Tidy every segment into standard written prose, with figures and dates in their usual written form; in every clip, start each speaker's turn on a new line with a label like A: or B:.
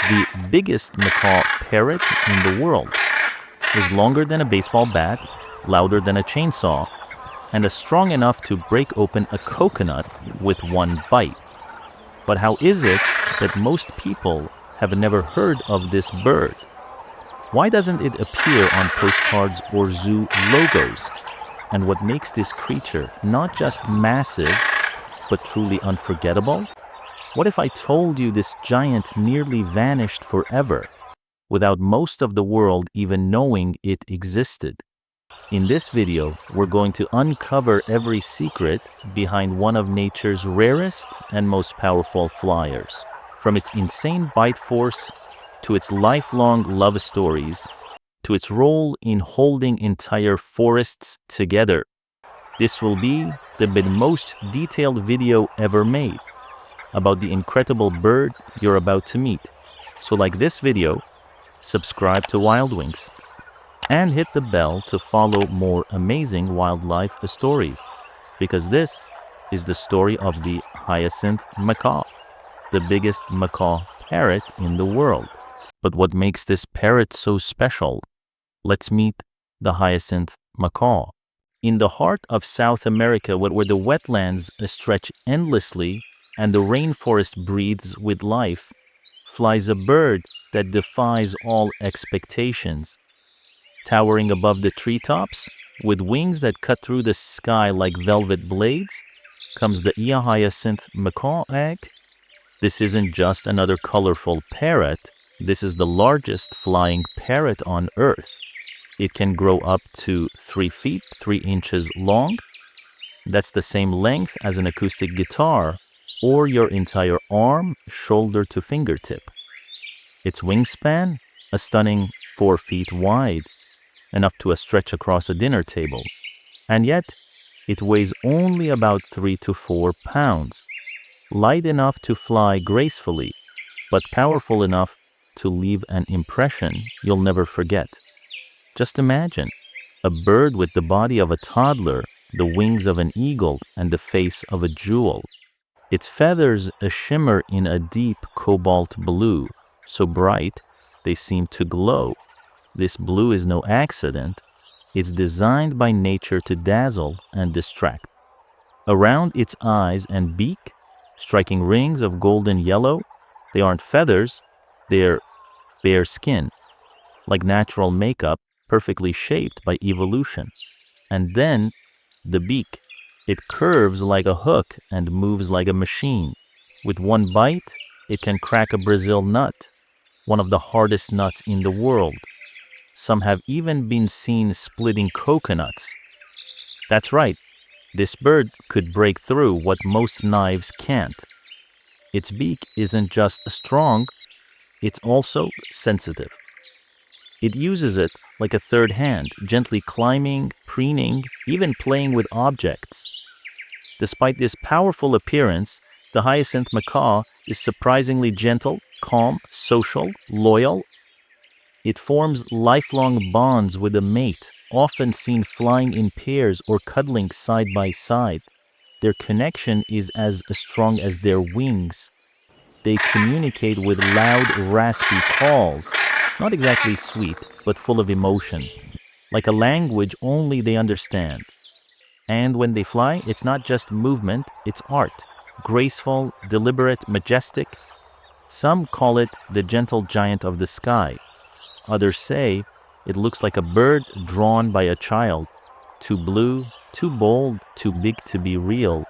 A: the biggest macaw parrot in the world, is longer than a baseball bat, louder than a chainsaw, and is strong enough to break open a coconut with one bite. But how is it that most people have never heard of this bird? Why doesn't it appear on postcards or zoo logos? And what makes this creature not just massive, but truly unforgettable? What if I told you this giant nearly vanished forever, without most of the world even knowing it existed? In this video, we're going to uncover every secret behind one of nature's rarest and most powerful flyers. From its insane bite force, to its lifelong love stories, to its role in holding entire forests together. This will be the most detailed video ever made about the incredible bird you're about to meet. So like this video, subscribe to Wild Wings, and hit the bell to follow more amazing wildlife stories, because this is the story of the Hyacinth Macaw, the biggest macaw parrot in the world. But what makes this parrot so special? Let's meet the Hyacinth Macaw. In the heart of South America, where the wetlands stretch endlessly and the rainforest breathes with life, flies a bird that defies all expectations. Towering above the treetops, with wings that cut through the sky like velvet blades, comes the Hyacinth Macaw egg. This isn't just another colorful parrot. This is the largest flying parrot on Earth. It can grow up to 3 feet, 3 inches long. That's the same length as an acoustic guitar, or your entire arm, shoulder to fingertip. Its wingspan, a stunning 4 feet wide, enough to stretch across a dinner table. And yet, it weighs only about 3 to 4 pounds. Light enough to fly gracefully, but powerful enough to leave an impression you'll never forget. Just imagine a bird with the body of a toddler, the wings of an eagle, and the face of a jewel. Its feathers shimmer in a deep cobalt blue, so bright they seem to glow. This blue is no accident. It's designed by nature to dazzle and distract. Around its eyes and beak, striking rings of golden yellow, they aren't feathers, they're bare skin, like natural makeup, perfectly shaped by evolution. And then the beak. It curves like a hook and moves like a machine. With one bite, it can crack a Brazil nut, one of the hardest nuts in the world. Some have even been seen splitting coconuts. That's right, this bird could break through what most knives can't. Its beak isn't just strong, it's also sensitive. It uses it like a third hand, gently climbing, preening, even playing with objects. Despite this powerful appearance, the Hyacinth Macaw is surprisingly gentle, calm, social, loyal. It forms lifelong bonds with a mate, often seen flying in pairs or cuddling side by side. Their connection is as strong as their wings. They communicate with loud, raspy calls, not exactly sweet, but full of emotion, like a language only they understand. And when they fly, it's not just movement, it's art. Graceful, deliberate, majestic. Some call it the gentle giant of the sky. Others say it looks like a bird drawn by a child, too blue, too bold, too big to be real.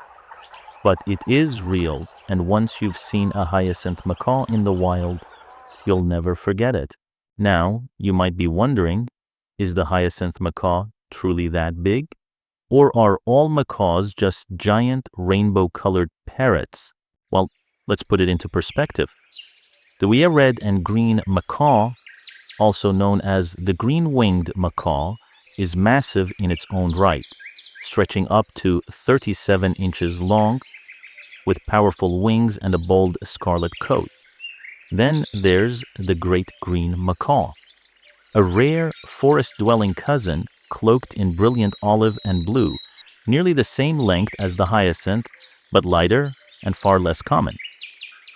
A: But it is real, and once you've seen a Hyacinth Macaw in the wild, you'll never forget it. Now, you might be wondering, is the Hyacinth Macaw truly that big? Or are all macaws just giant rainbow-colored parrots? Well, let's put it into perspective. The red and green macaw, also known as the green-winged macaw, is massive in its own right, stretching up to 37 inches long, with powerful wings and a bold scarlet coat. Then there's the great green macaw, a rare forest-dwelling cousin cloaked in brilliant olive and blue, nearly the same length as the hyacinth, but lighter and far less common.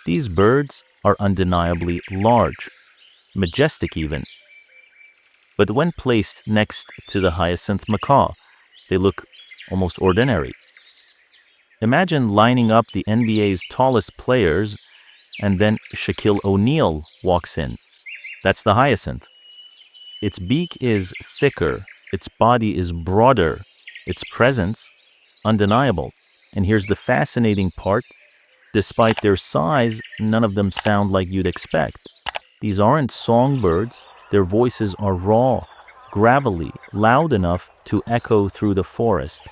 A: These birds are undeniably large, majestic even. But when placed next to the Hyacinth Macaw, they look almost ordinary. Imagine lining up the NBA's tallest players and then Shaquille O'Neal walks in. That's the hyacinth. Its beak is thicker, its body is broader, its presence undeniable. And here's the fascinating part. Despite their size, none of them sound like you'd expect. These aren't songbirds. Their voices are raw, gravelly, loud enough to echo through the forest.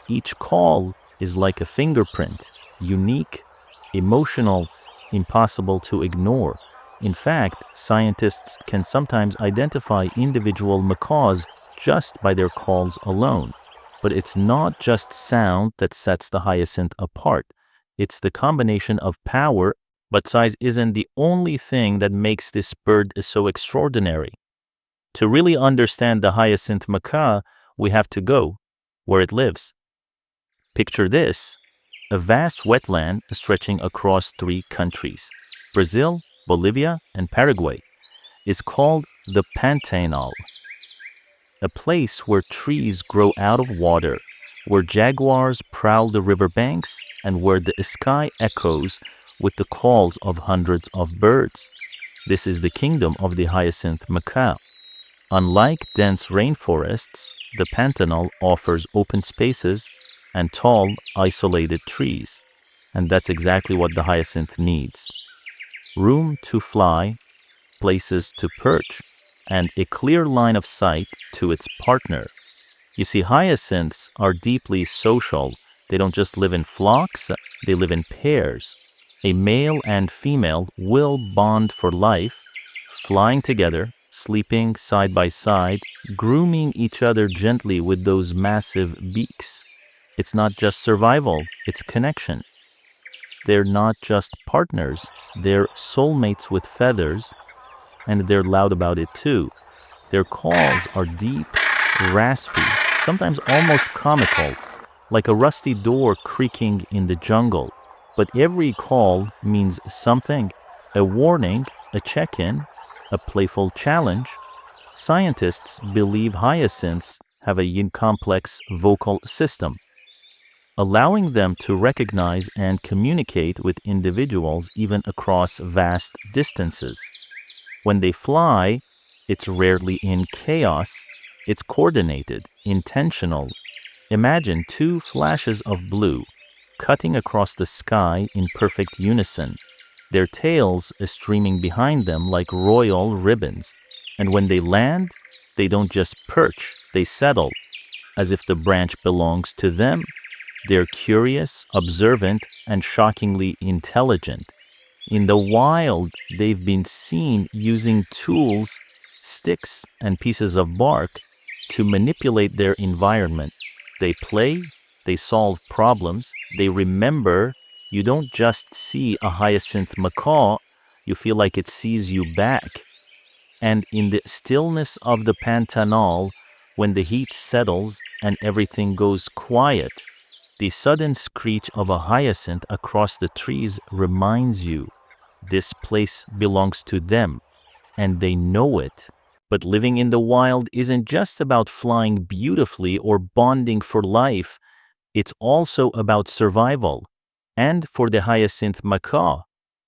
A: Each call is like a fingerprint, unique, emotional, impossible to ignore. In fact, scientists can sometimes identify individual macaws just by their calls alone. But it's not just sound that sets the hyacinth apart. It's the combination of power, but size isn't the only thing that makes this bird so extraordinary. To really understand the hyacinth macaw, we have to go where it lives. Picture this, a vast wetland stretching across 3 countries. Brazil, Bolivia, and Paraguay is called the Pantanal, a place where trees grow out of water, where jaguars prowl the riverbanks, and where the sky echoes with the calls of hundreds of birds. This is the kingdom of the hyacinth macaw. Unlike dense rainforests, the Pantanal offers open spaces and tall, isolated trees. And that's exactly what the hyacinth needs. Room to fly, places to perch, and a clear line of sight to its partner. You see, hyacinths are deeply social. They don't just live in flocks, they live in pairs. A male and female will bond for life, flying together, sleeping side by side, grooming each other gently with those massive beaks. It's not just survival, it's connection. They're not just partners, they're soulmates with feathers, and they're loud about it too. Their calls are deep, raspy, sometimes almost comical, like a rusty door creaking in the jungle. But every call means something, a warning, a check-in, a playful challenge. Scientists believe hyacinths have a complex vocal system, allowing them to recognize and communicate with individuals even across vast distances. When they fly, it's rarely in chaos, it's coordinated, intentional. Imagine 2 flashes of blue cutting across the sky in perfect unison, their tails streaming behind them like royal ribbons. And when they land, they don't just perch, they settle, as if the branch belongs to them. They're curious, observant, and shockingly intelligent. In the wild, they've been seen using tools, sticks, and pieces of bark to manipulate their environment. They play, they solve problems, they remember. You don't just see a hyacinth macaw, you feel like it sees you back. And in the stillness of the Pantanal, when the heat settles and everything goes quiet, the sudden screech of a hyacinth across the trees reminds you this place belongs to them, and they know it. But living in the wild isn't just about flying beautifully or bonding for life. It's also about survival. And for the hyacinth macaw,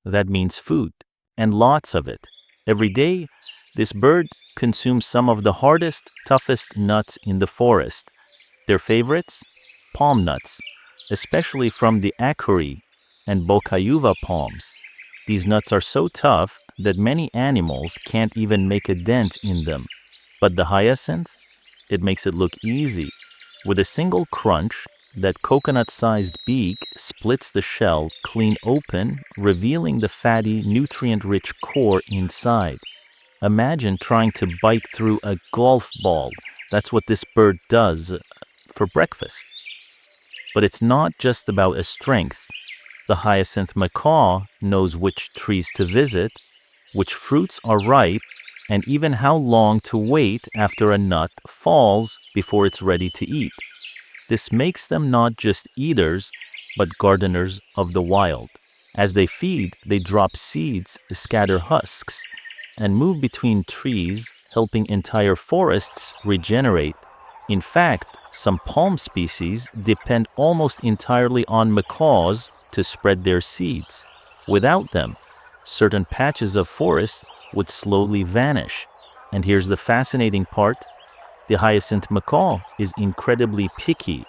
A: that means food, and lots of it. Every day, this bird consumes some of the hardest, toughest nuts in the forest. Their favorites? Palm nuts, especially from the acuri and bocayuva palms. These nuts are so tough that many animals can't even make a dent in them. But the hyacinth? It makes it look easy. With a single crunch, that coconut-sized beak splits the shell clean open, revealing the fatty, nutrient-rich core inside. Imagine trying to bite through a golf ball. That's what this bird does for breakfast. But it's not just about a strength. The hyacinth macaw knows which trees to visit, which fruits are ripe, and even how long to wait after a nut falls before it's ready to eat. This makes them not just eaters, but gardeners of the wild. As they feed, they drop seeds, scatter husks, and move between trees, helping entire forests regenerate. In fact, some palm species depend almost entirely on macaws to spread their seeds. Without them, certain patches of forest would slowly vanish. And here's the fascinating part. The hyacinth macaw is incredibly picky.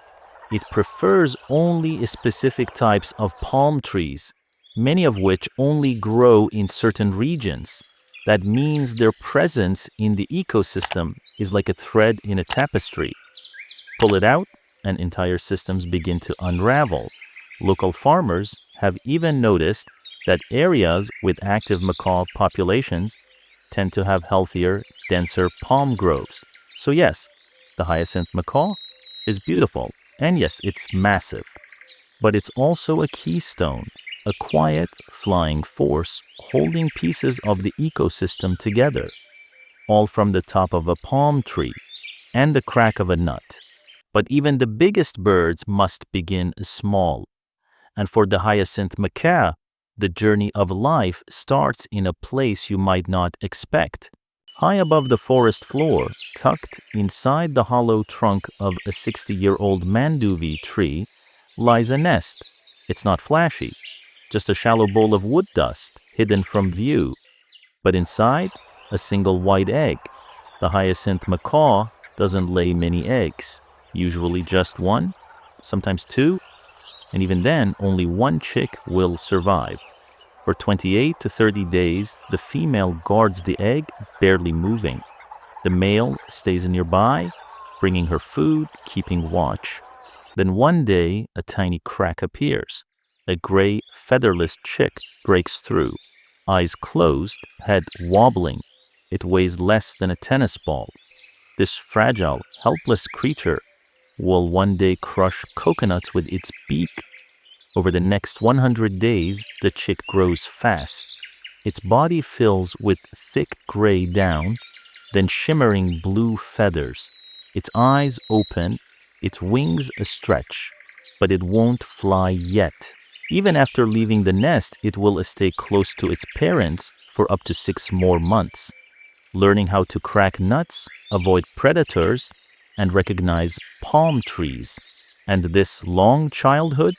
A: It prefers only specific types of palm trees, many of which only grow in certain regions. That means their presence in the ecosystem is like a thread in a tapestry. Pull it out, and entire systems begin to unravel. Local farmers have even noticed that areas with active macaw populations tend to have healthier, denser palm groves. So yes, the hyacinth macaw is beautiful, and yes, it's massive. But it's also a keystone, a quiet, flying force holding pieces of the ecosystem together, all from the top of a palm tree and the crack of a nut. But even the biggest birds must begin small. And for the hyacinth macaw, the journey of life starts in a place you might not expect. High above the forest floor, tucked inside the hollow trunk of a 60-year-old manduvi tree, lies a nest. It's not flashy, just a shallow bowl of wood dust hidden from view. But inside, a single white egg. The hyacinth macaw doesn't lay many eggs, usually just one, sometimes two, and even then, only one chick will survive. For 28 to 30 days, the female guards the egg, barely moving. The male stays nearby, bringing her food, keeping watch. Then one day, a tiny crack appears. A gray, featherless chick breaks through. Eyes closed, head wobbling. It weighs less than a tennis ball. This fragile, helpless creature will one day crush coconuts with its beak. Over the next 100 days, the chick grows fast. Its body fills with thick gray down, then shimmering blue feathers. Its eyes open, its wings stretch, but it won't fly yet. Even after leaving the nest, it will stay close to its parents for up to 6 more months, learning how to crack nuts, avoid predators, and recognize palm trees. And this long childhood,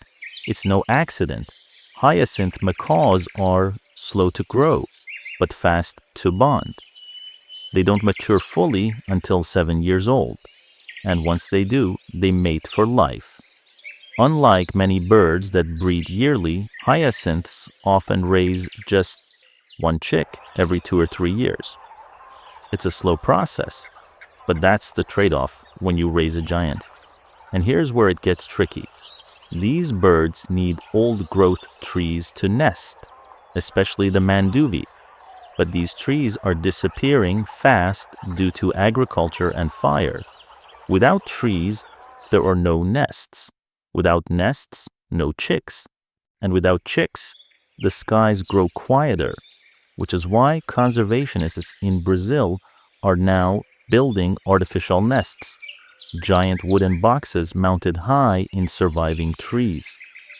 A: it's no accident. Hyacinth macaws are slow to grow, but fast to bond. They don't mature fully until 7 years old, and once they do, they mate for life. Unlike many birds that breed yearly, hyacinths often raise just one chick every 2 or 3 years. It's a slow process, but that's the trade-off when you raise a giant. And here's where it gets tricky. These birds need old-growth trees to nest, especially the manduvi. But these trees are disappearing fast due to agriculture and fire. Without trees, there are no nests. Without nests, no chicks. And without chicks, the skies grow quieter, which is why conservationists in Brazil are now building artificial nests, giant wooden boxes mounted high in surviving trees.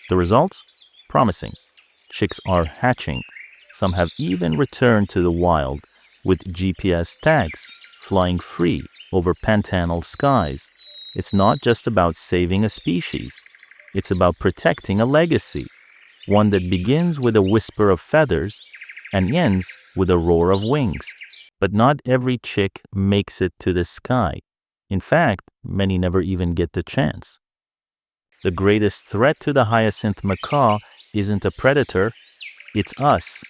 A: The results? Promising. Chicks are hatching. Some have even returned to the wild with GPS tags, flying free over Pantanal skies. It's not just about saving a species. It's about protecting a legacy, one that begins with a whisper of feathers and ends with a roar of wings. But not every chick makes it to the sky. In fact, many never even get the chance. The greatest threat to the hyacinth macaw isn't a predator, it's us.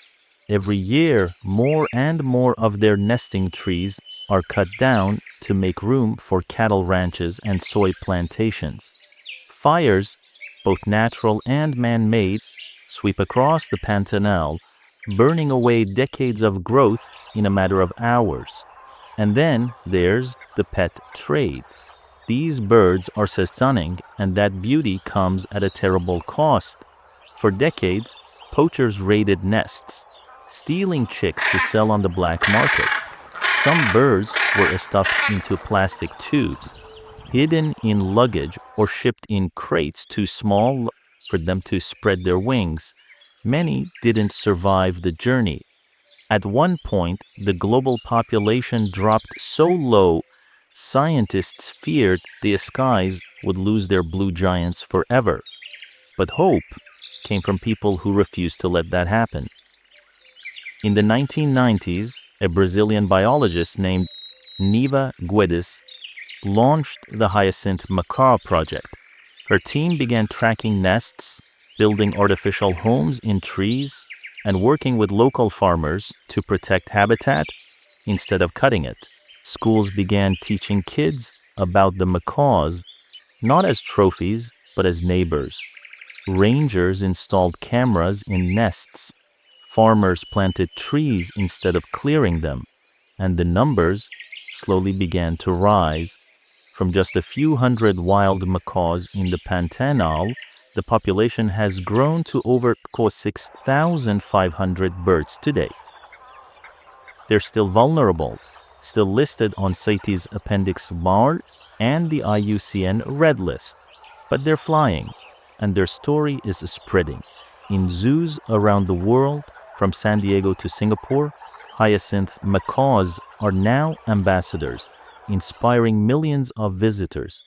A: Every year, more and more of their nesting trees are cut down to make room for cattle ranches and soy plantations. Fires, both natural and man-made, sweep across the Pantanal, burning away decades of growth in a matter of hours. And then there's the pet trade. These birds are so stunning, and that beauty comes at a terrible cost. For decades, poachers raided nests, stealing chicks to sell on the black market. Some birds were stuffed into plastic tubes, hidden in luggage, or shipped in crates too small for them to spread their wings. Many didn't survive the journey. At one point, the global population dropped so low, scientists feared the skies would lose their blue giants forever. But hope came from people who refused to let that happen. In the 1990s, a Brazilian biologist named Neva Guedes launched the Hyacinth Macaw project. Her team began tracking nests, building artificial homes in trees, and working with local farmers to protect habitat instead of cutting it. Schools began teaching kids about the macaws not as trophies but as neighbors. Rangers installed cameras in nests. Farmers planted trees instead of clearing them, and the numbers slowly began to rise. From just a few hundred wild macaws in the Pantanal, the population has grown to over 6,500 birds today. They're still vulnerable, still listed on CITES Appendix MAR and the IUCN Red List, but they're flying, and their story is spreading. In zoos around the world, from San Diego to Singapore, Hyacinth macaws are now ambassadors, inspiring millions of visitors.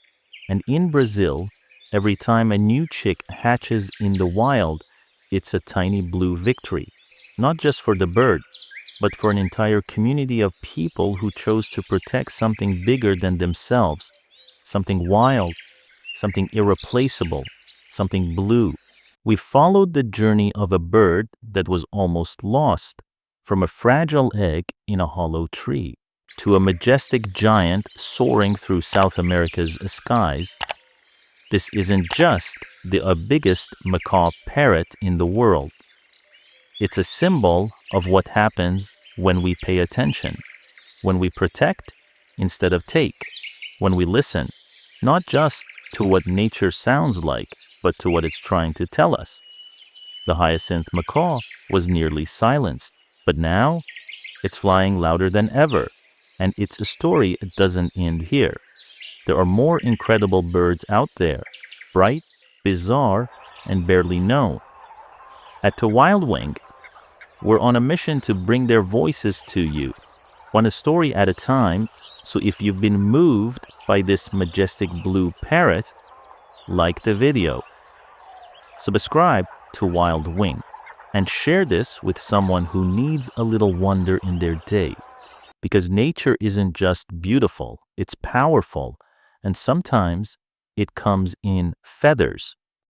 A: And in Brazil, every time a new chick hatches in the wild, it's a tiny blue victory, not just for the bird, but for an entire community of people who chose to protect something bigger than themselves, something wild, something irreplaceable, something blue. We followed the journey of a bird that was almost lost, from a fragile egg in a hollow tree to a majestic giant soaring through South America's skies. This isn't just the biggest macaw parrot in the world. It's a symbol of what happens when we pay attention, when we protect instead of take, when we listen, not just to what nature sounds like, but to what it's trying to tell us. The Hyacinth Macaw was nearly silenced, but now it's flying louder than ever, and its story doesn't end here. There are more incredible birds out there, bright, bizarre, and barely known. At To Wild Wing, we're on a mission to bring their voices to you, one story at a time. So if you've been moved by this majestic blue parrot, like the video, subscribe to Wild Wing, and share this with someone who needs a little wonder in their day. Because nature isn't just beautiful, it's powerful, and sometimes it comes in feathers.